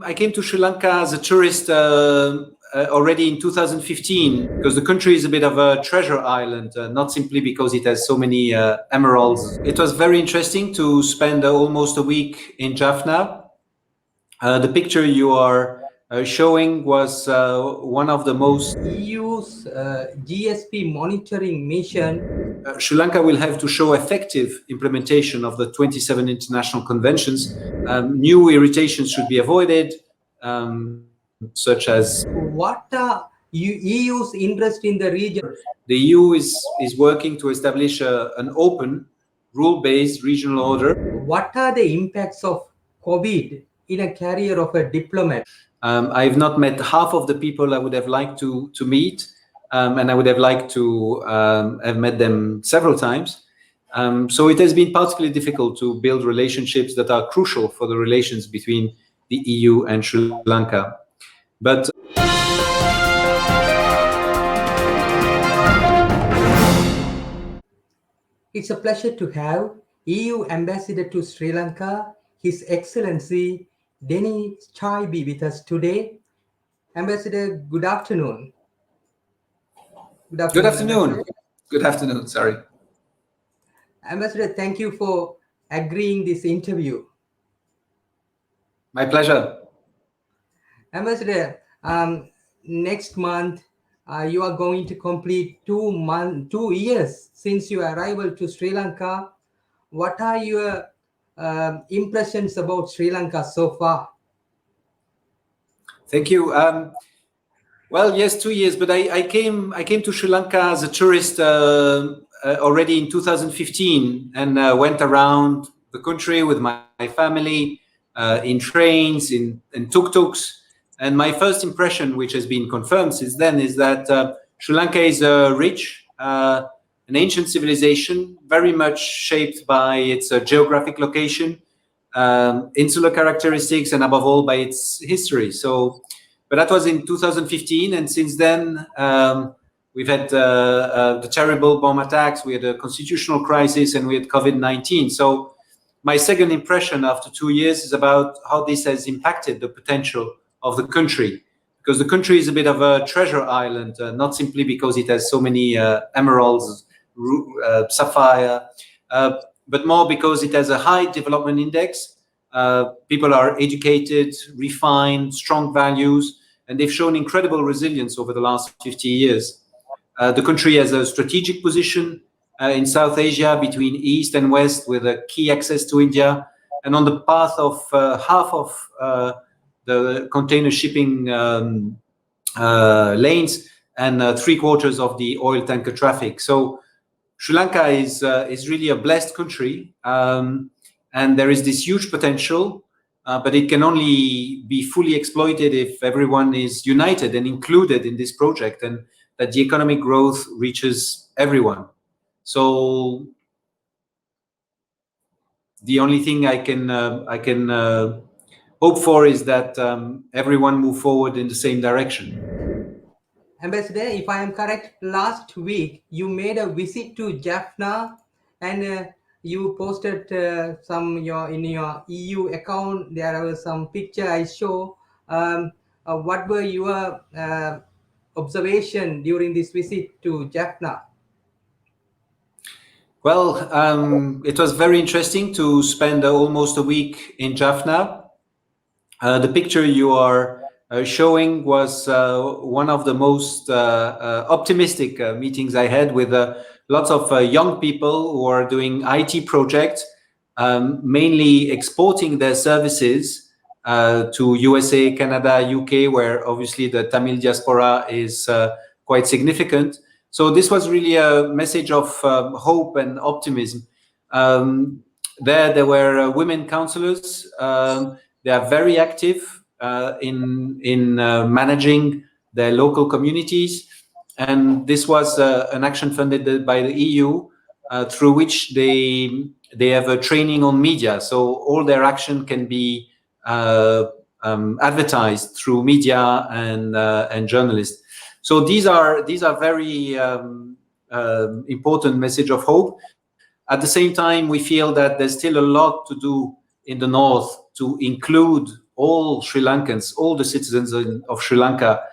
I came to Sri Lanka as a tourist already in 2015 because the country is a bit of a treasure island, not simply because it has so many emeralds. It was very interesting to spend almost a week in Jaffna. The picture you are showing was one of the most... EU's GSP monitoring mission. Sri Lanka will have to show effective implementation of the 27 international conventions. New irritations should be avoided, such as... What are EU's interest in the region? The EU is working to establish an open, rule-based regional order. What are the impacts of COVID in a career of a diplomat? I've not met half of the people I would have liked to meet, and I would have liked to have met them several times. So it has been particularly difficult to build relationships that are crucial for the relations between the EU and Sri Lanka. But it's a pleasure to have EU Ambassador to Sri Lanka, His Excellency Denis Chaibi, with us today. Ambassador, good afternoon. Good afternoon. Good afternoon, sorry. Ambassador, thank you for agreeing this interview. My pleasure. Ambassador, next month you are going to complete 2 years since your arrival to Sri Lanka. What are your impressions about Sri Lanka so far? Thank you. Well, yes, 2 years, but I came to Sri Lanka as a tourist already in 2015 and went around the country with my family in trains, in tuk-tuks. And my first impression, which has been confirmed since then, is that Sri Lanka is rich, an ancient civilization, very much shaped by its geographic location, insular characteristics, and above all by its history. But that was in 2015, and since then we've had the terrible bomb attacks, we had a constitutional crisis, and we had COVID-19. So my second impression after 2 years is about how this has impacted the potential of the country, because the country is a bit of a treasure island, not simply because it has so many emeralds, sapphire, but more because it has a high development index. People are educated, refined, strong values, and they've shown incredible resilience over the last 50 years. The country has a strategic position in South Asia between East and West, with a key access to India, and on the path of half of the container shipping lanes and 3/4 of the oil tanker traffic. So Sri Lanka is really a blessed country, and there is this huge potential, but it can only be fully exploited if everyone is united and included in this project, and that the economic growth reaches everyone. So the only thing I can hope for is that everyone move forward in the same direction. Ambassador, if I am correct, last week you made a visit to Jaffna, and you posted in your EU account. There was some picture I show. What were your observation during this visit to Jaffna? Well, it was very interesting to spend almost a week in Jaffna. The picture you are showing was one of the most optimistic meetings I had with lots of young people who are doing IT projects, mainly exporting their services to USA, Canada, UK, where obviously the Tamil diaspora is quite significant. So this was really a message of hope and optimism. There were women counselors. They are very active in managing their local communities, and this was an action funded by the EU, through which they have a training on media. So all their action can be advertised through media and journalists. So these are very important message of hope. At the same time, we feel that there's still a lot to do in the north to include all Sri Lankans, all the citizens of Sri Lanka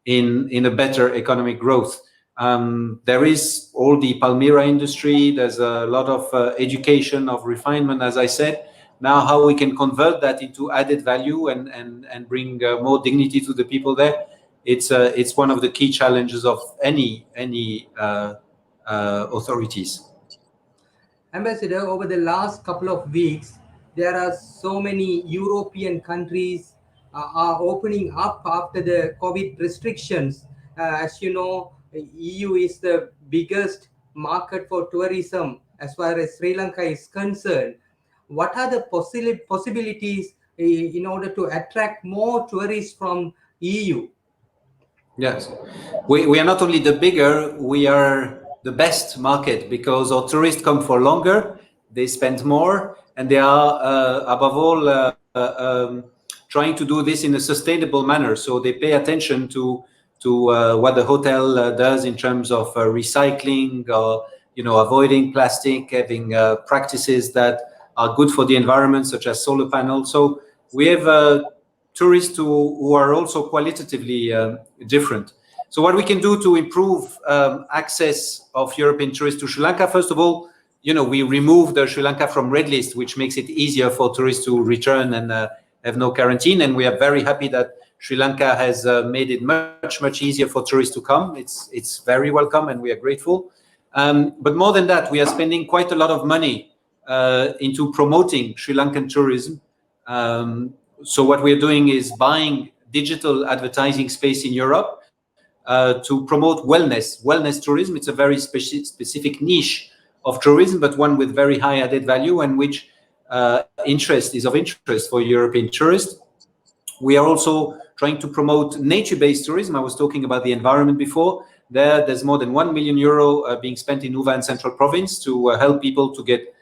in a better economic growth. There is all the Palmyra industry. There's a lot of education, of refinement, as I said. Now, how we can convert that into added value and bring more dignity to the people there, it's one of the key challenges of any authorities. Ambassador, over the last couple of weeks, there are so many European countries are opening up after the COVID restrictions. As you know, EU is the biggest market for tourism as far as Sri Lanka is concerned. What are the possibilities in order to attract more tourists from EU? Yes, we are not only the bigger, we are the best market because our tourists come for longer, they spend more, and they are above all trying to do this in a sustainable manner. So they pay attention to what the hotel does in terms of recycling, or avoiding plastic, having practices that are good for the environment, such as solar panels. So we have tourists who are also qualitatively different. So what we can do to improve access of European tourists to Sri Lanka, first of all, we remove the Sri Lanka from red list, which makes it easier for tourists to return and have no quarantine. And we are very happy that Sri Lanka has made it much easier for tourists to come. It's very welcome, and we are grateful. But more than that, we are spending quite a lot of money into promoting Sri Lankan tourism. So what we're doing is buying digital advertising space in Europe to promote wellness tourism. It's a very specific niche of tourism, but one with very high added value and which is of interest for European tourists. We are also trying to promote nature-based tourism. I was talking about the environment before. There's more than €1 million being spent in Nuva and Central Province to help people to get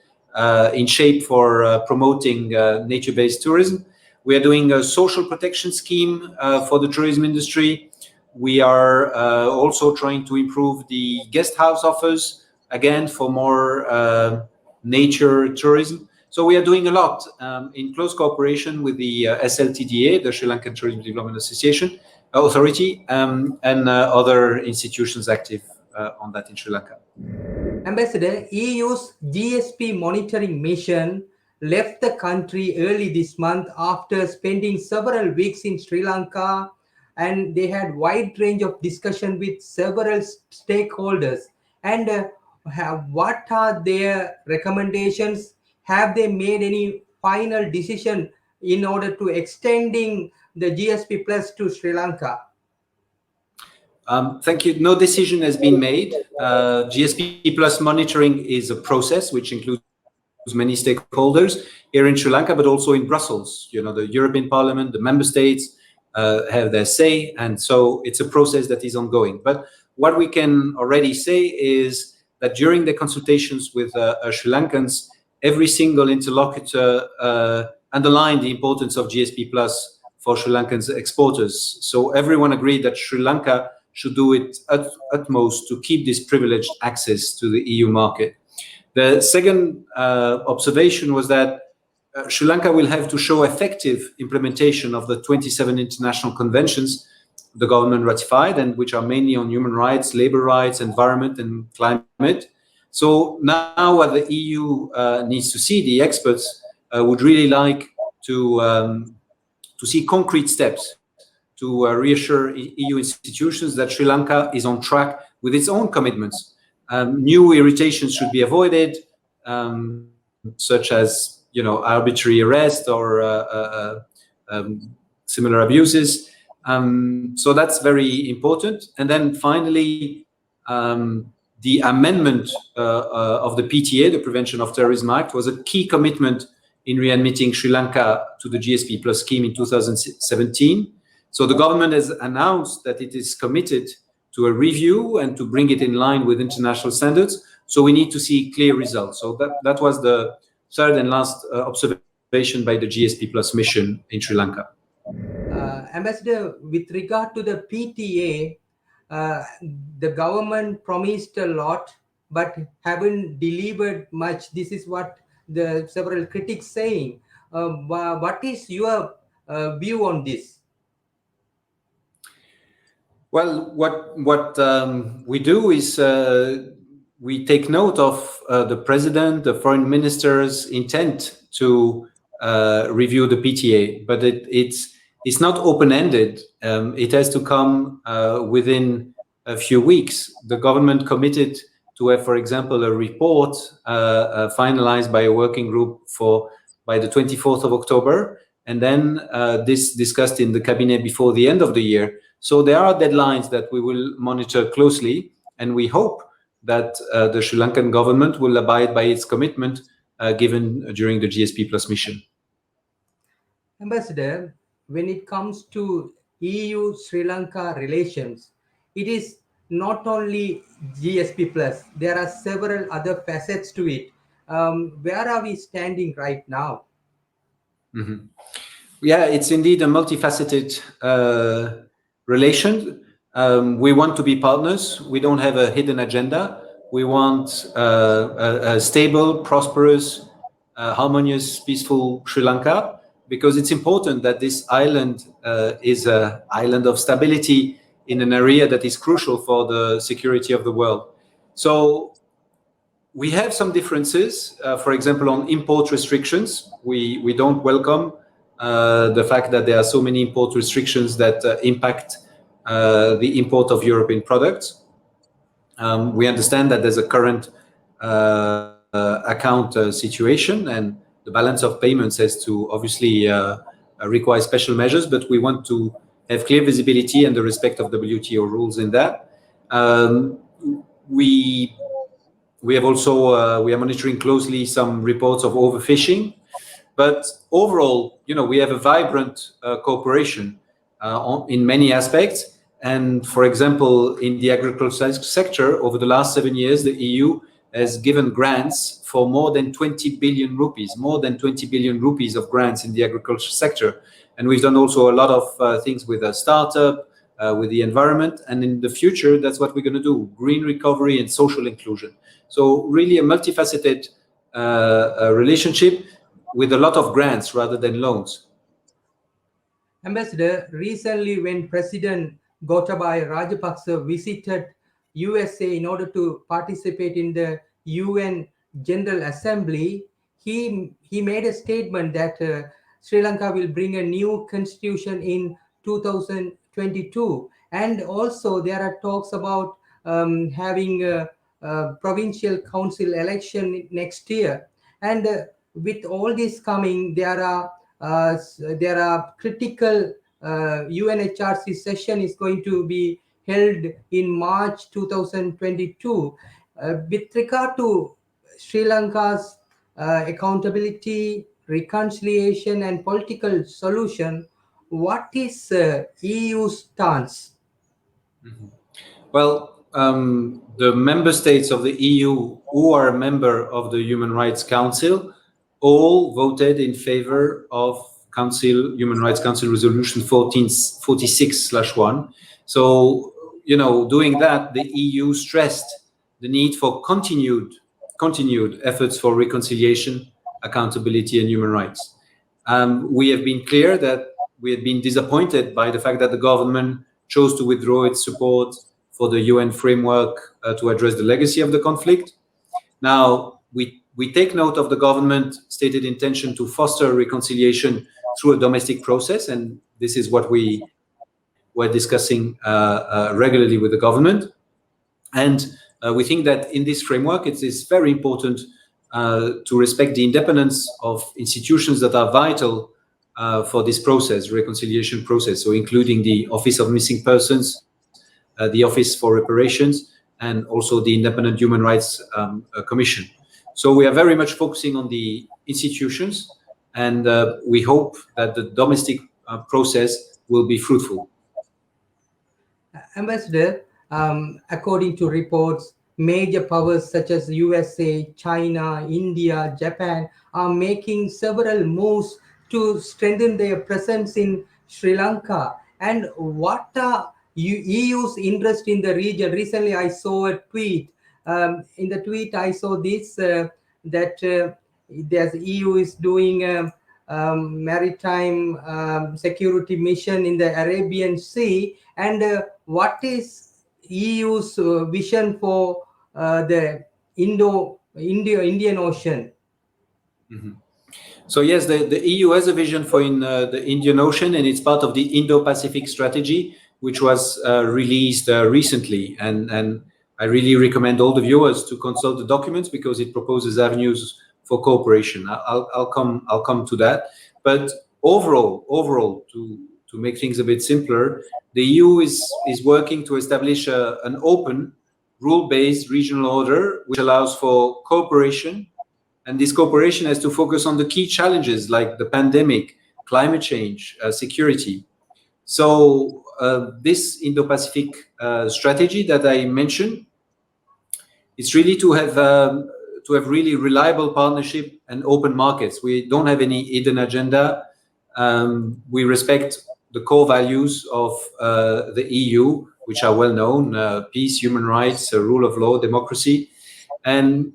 in shape for promoting nature-based tourism. We are doing a social protection scheme for the tourism industry. We are also trying to improve the guest house offers, again, for more nature tourism. So we are doing a lot in close cooperation with the SLTDA, the Sri Lankan Tourism Development Association Authority, and other institutions active on that in Sri Lanka. Ambassador, EU's GSP monitoring mission left the country early this month after spending several weeks in Sri Lanka, and they had wide range of discussion with several stakeholders. And what are their recommendations? Have they made any final decision in order to extending the GSP Plus to Sri Lanka? Thank you. No decision has been made. GSP Plus monitoring is a process which includes many stakeholders here in Sri Lanka, but also in Brussels. The European Parliament, the member states have their say, and so it's a process that is ongoing. But what we can already say is that during the consultations with Sri Lankans, every single interlocutor underlined the importance of GSP Plus for Sri Lankan's exporters. So everyone agreed that Sri Lanka should do its utmost to keep this privileged access to the EU market. The second observation was that Sri Lanka will have to show effective implementation of the 27 international conventions the government ratified, and which are mainly on human rights, labor rights, environment, and climate. So now what the EU needs to see, the experts would really like to see concrete steps to reassure EU institutions that Sri Lanka is on track with its own commitments. New irritations should be avoided, such as arbitrary arrest or similar abuses. So that's very important. And then finally, the amendment of the PTA, the Prevention of Terrorism Act, was a key commitment in readmitting Sri Lanka to the GSP Plus scheme in 2017. So the government has announced that it is committed to a review and to bring it in line with international standards. So we need to see clear results. So that was the third and last observation by the GSP Plus mission in Sri Lanka. Ambassador, with regard to the PTA, the government promised a lot, but haven't delivered much. This is what the several critics saying. What is your view on this? Well, what we do is we take note of the president, the foreign minister's intent to review the PTA, but it's not open-ended. It has to come within a few weeks. The government committed to have, for example, a report finalized by a working group by the 24th of October, and then this discussed in the cabinet before the end of the year. So there are deadlines that we will monitor closely, and we hope that the Sri Lankan government will abide by its commitment given during the GSP Plus mission. Ambassador, when it comes to EU-Sri Lanka relations, it is not only GSP Plus. There are several other facets to it. Where are we standing right now? Mm-hmm. Yeah, it's indeed a multifaceted relation. We want to be partners. We don't have a hidden agenda. We want a stable, prosperous, harmonious, peaceful Sri Lanka, because it's important that this island is an island of stability in an area that is crucial for the security of the world. So we have some differences. For example, on import restrictions, we don't welcome the fact that there are so many import restrictions that impact the import of European products. We understand that there's a current account situation, and the balance of payments has to obviously require special measures, but we want to have clear visibility and the respect of WTO rules in that. We have also we are monitoring closely some reports of overfishing, but overall, we have a vibrant cooperation in many aspects. And for example, in the agricultural sector, over the last 7 years, the EU has given grants for more than 20 billion rupees of grants in the agriculture sector. And we've done also a lot of things with a startup, with the environment. And in the future, that's what we're going to do: green recovery and social inclusion. So really a multifaceted relationship with a lot of grants rather than loans. Ambassador, recently when President Gotabaya Rajapaksa visited USA in order to participate in the UN General Assembly, he made a statement that Sri Lanka will bring a new constitution in 2022, and also there are talks about having a provincial council election next year. And with all this coming, there are critical UNHRC session is going to be held in March 2022. With regard to Sri Lanka's accountability, reconciliation, and political solution, what is EU's stance? Mm-hmm. Well, the member states of the EU who are a member of the Human Rights Council all voted in favor of Human Rights Council Resolution 1446/1. So, doing that, the EU stressed the need for continued efforts for reconciliation, accountability, and human rights. We have been clear that we have been disappointed by the fact that the government chose to withdraw its support for the UN framework to address the legacy of the conflict. Now, we take note of the government stated intention to foster reconciliation through a domestic process, and this is what we were discussing regularly with the government. And we think that in this framework, it is very important to respect the independence of institutions that are vital for this process, reconciliation process, so including the Office of Missing Persons, the Office for Reparations, and also the Independent Human Rights Commission. So we are very much focusing on the institutions, and we hope that the domestic process will be fruitful. Ambassador, according to reports, major powers such as USA, China, India, Japan are making several moves to strengthen their presence in Sri Lanka. And what are EU's interest in the region? Recently, I saw a tweet. In the tweet, I saw this that there's EU is doing maritime security mission in the Arabian Sea, and what is EU's vision for the Indian Ocean? Mhm. So yes, the EU has a vision for the Indian Ocean, and it's part of the Indo-Pacific strategy, which was released recently. And I really recommend all the viewers to consult the documents because it proposes avenues for cooperation. I'll come to that. But overall, to make things a bit simpler, the EU is working to establish an open, rule-based regional order which allows for cooperation, and this cooperation has to focus on the key challenges like the pandemic, climate change, security. So this Indo-Pacific strategy that I mentioned, it's really to have really reliable partnership and open markets. We don't have any hidden agenda. We respect the core values of the EU, which are well known: peace, human rights, rule of law, democracy. And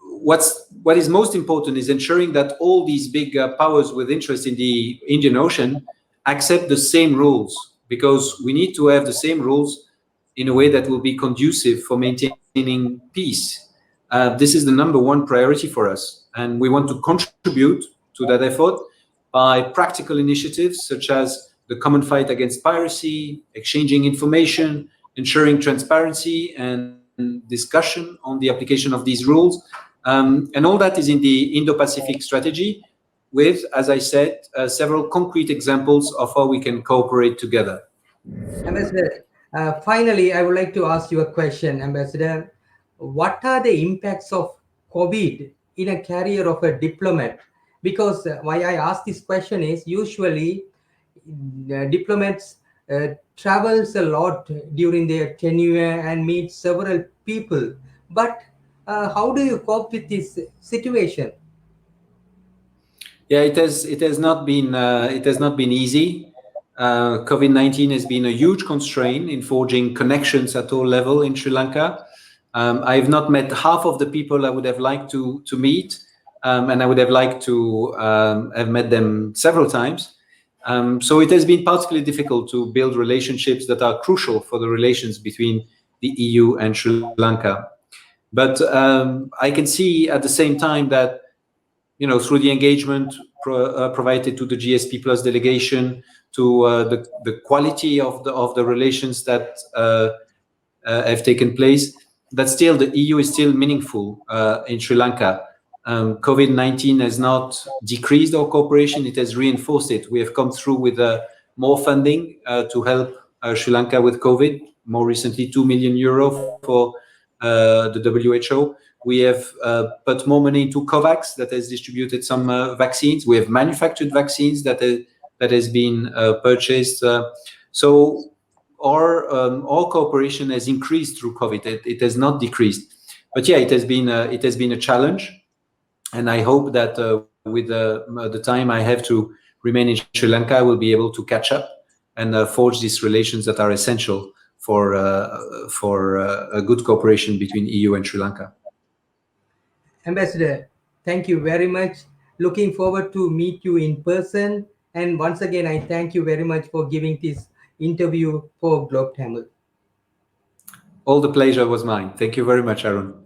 what is most important is ensuring that all these big powers with interest in the Indian Ocean accept the same rules, because we need to have the same rules in a way that will be conducive for maintaining peace. This is the number one priority for us, and we want to contribute to that effort by practical initiatives such as the common fight against piracy, exchanging information, ensuring transparency and discussion on the application of these rules. And all that is in the Indo-Pacific strategy with, as I said, several concrete examples of how we can cooperate together. Ambassador, finally, I would like to ask you a question, Ambassador. What are the impacts of COVID in a career of a diplomat? Because why I ask this question is usually diplomats travels a lot during their tenure and meet several people. But how do you cope with this situation? Yeah, it has not been easy. COVID-19 has been a huge constraint in forging connections at all level in Sri Lanka. I have not met half of the people I would have liked to meet, and I would have liked to have met them several times. So it has been particularly difficult to build relationships that are crucial for the relations between the EU and Sri Lanka. But I can see at the same time that, you know, through the engagement provided to the GSP Plus delegation, to the quality of the relations that have taken place, that still the EU is still meaningful in Sri Lanka. COVID-19 has not decreased our cooperation; it has reinforced it. We have come through with more funding to help Sri Lanka with COVID. More recently, €2 million for the WHO. We have put more money into COVAX, that has distributed some vaccines. We have manufactured vaccines that has been purchased. So our cooperation has increased through COVID. It has not decreased. But yeah, it has been a challenge, and I hope that with the time I have to remain in Sri Lanka, I will be able to catch up and forge these relations that are essential for a good cooperation between EU and Sri Lanka. Ambassador, thank you very much. Looking forward to meet you in person. And once again, I thank you very much for giving this interview for Globe Tamil. All the pleasure was mine. Thank you very much, Arun.